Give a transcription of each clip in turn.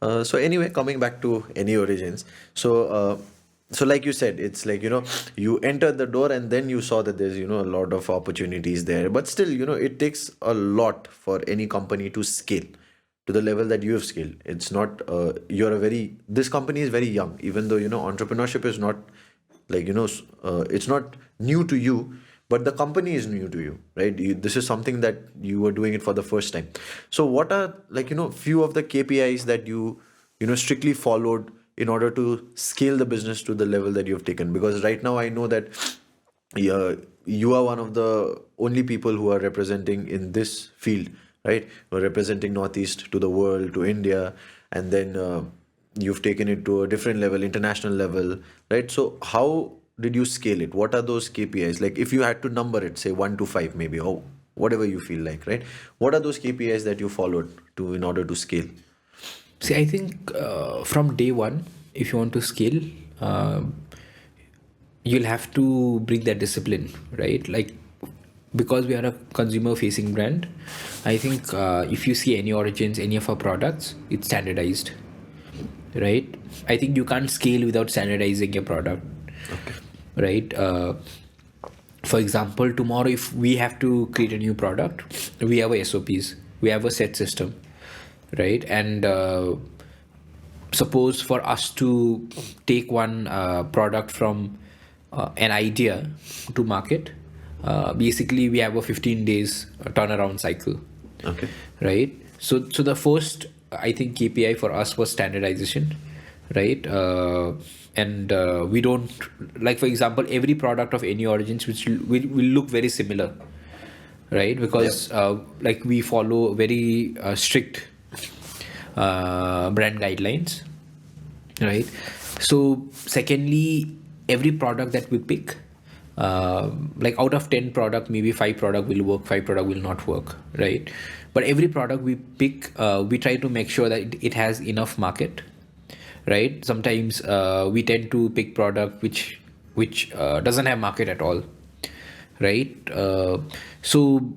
So anyway, coming back to Any Origins. So like you said, it's like, you entered the door and then you saw that there's, a lot of opportunities there. But still, it takes a lot for any company to scale to the level that you have scaled. It's not, this company is very young, even though, entrepreneurship is not like, it's not new to you, but the company is new to you, right? This is something that you were doing it for the first time. So what are, like, few of the KPIs that you strictly followed in order to scale the business to the level that you've taken? Because right now I know that, yeah, you are one of the only people who are representing in this field, right? You're representing Northeast to the world, to India, and then you've taken it to a different level, international level, right? So how did you scale it? What are those KPIs? Like, if you had to number it, say 1 to 5, maybe, or whatever you feel like, right? What are those KPIs that you followed to in order to scale? See, I think from day one, if you want to scale, uh, you'll have to bring that discipline, right? Like, because we are a consumer facing brand, I think if you see any origins, any of our products, it's standardized, right? I think you can't scale without standardizing your product, Okay. right? For example, tomorrow, if we have to create a new product, we have a SOPs, we have a set system, right? And suppose for us to take one product from an idea to market, basically we have a 15 days turnaround cycle, Okay. right? So the first, I think, KPI for us was standardization, right? And we don't, like, for example, every product of Any Origins which will look very similar, right? Yep. Because like, we follow very strict brand guidelines, right? So secondly, every product that we pick, like, out of 10 product, maybe 5 product will work, 5 product will not work, right? But every product we pick, we try to make sure that it has enough market, right? Sometimes we tend to pick product which doesn't have market at all, right? So,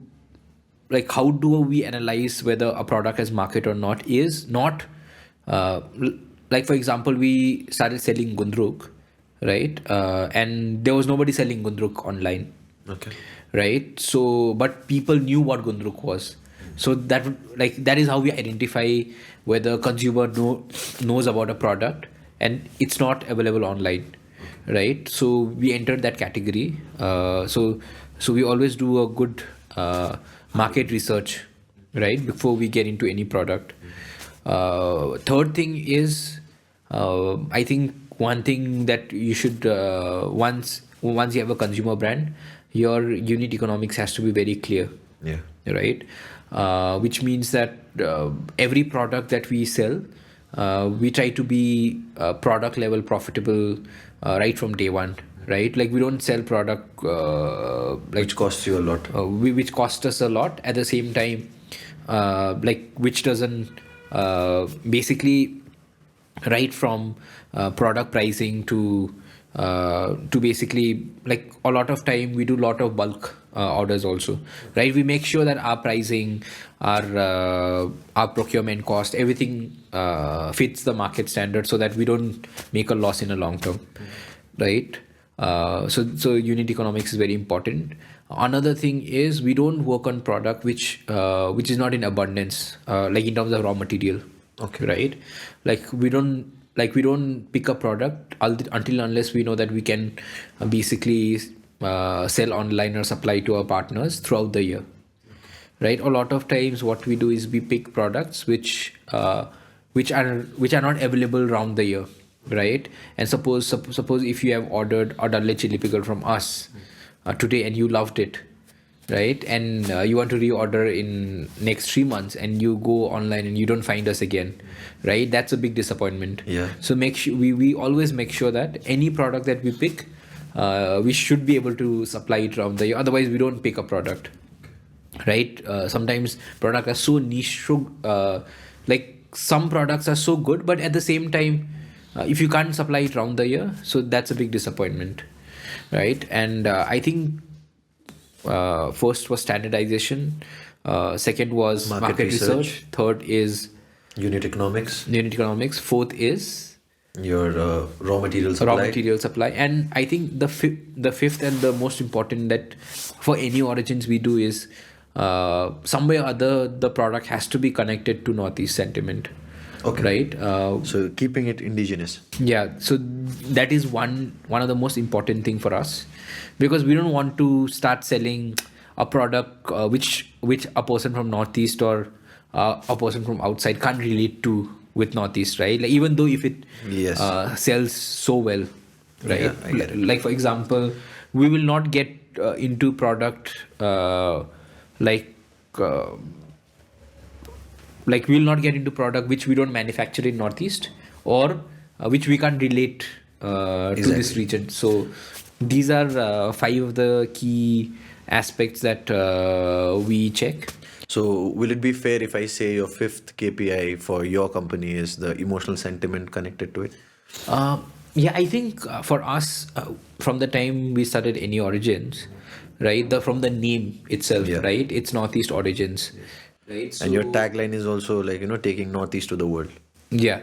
like, how do we analyze whether a product has market or not is not, uh, l- like, for example, we started selling Gundruk, right? And there was nobody selling Gundruk online, Okay. right? So, but people knew what Gundruk was. So that is how we identify whether consumer knows about a product and it's not available online, right? So we entered that category. So we always do a good market research, right, before we get into any product. Third thing is, I think one thing that you should, once you have a consumer brand, your unit economics has to be very clear, Yeah. right? Which means that every product that we sell, we try to be product level profitable right from day one, right? Like, we don't sell product Which costs you a lot. which cost us a lot, at the same time, like, which doesn't, basically, right from product pricing to basically, like, a lot of time we do a lot of bulk orders also, right? We make sure that our pricing, our procurement cost, everything fits the market standard, so that we don't make a loss in a long term, right? So unit economics is very important. Another thing is, we don't work on product which is not in abundance, like, in terms of raw material, Okay. right? Like, we don't pick a product until unless we know that we can basically sell online or supply to our partners throughout the year, right? A lot of times what we do is we pick products which are not available around the year, right? And suppose if you have ordered a dalle chili pickle from us today, and you loved it, right? And you want to reorder in next 3 months, and you go online and you don't find us again, right? That's a big disappointment. Yeah. So make sure we always make sure that any product that we pick, we should be able to supply it around the year. Otherwise, we don't pick a product, right? Sometimes products are so niche, so, like, some products are so good, but at the same time, if you can't supply it around the year, so that's a big disappointment, right? And I think first was standardization, second was Market market research, research. third is Unit economics, unit economics. Fourth is your raw material raw supply. material supply. And I think the fifth and the most important that for any origins we do is some way or other the product has to be connected to Northeast sentiment. Okay. Right. So keeping it indigenous. Yeah, so that is one of the most important thing for us, because we don't want to start selling a product which a person from Northeast or a person from outside can't relate to with Northeast, right? Like, even though if it Yes. sells so well, right? Yeah, I get it. Like, for example, we will not get into product like uh, like we will not get into product which we don't manufacture in Northeast, or which we can't relate to this Exactly. region. So these are five of the key aspects that we check. So will it be fair if I say your fifth KPI for your company is the emotional sentiment connected to it? uh, yeah, I think for us, from the time we started Any Origins, right, from the name itself, Yeah. right, it's Northeast Origins, right? And your So tagline is also like, taking Northeast to the world. yeah,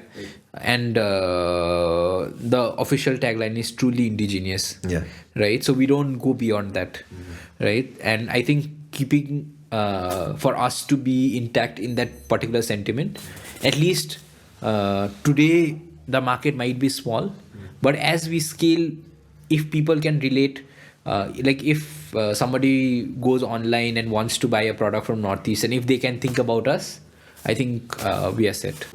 and the official tagline is truly indigenous. Yeah. Right. So we don't go beyond that, right? And I think keeping for us to be intact in that particular sentiment, at least today the market might be small, but as we scale, if people can relate, like if somebody goes online and wants to buy a product from Northeast, and if they can think about us, I think we are set.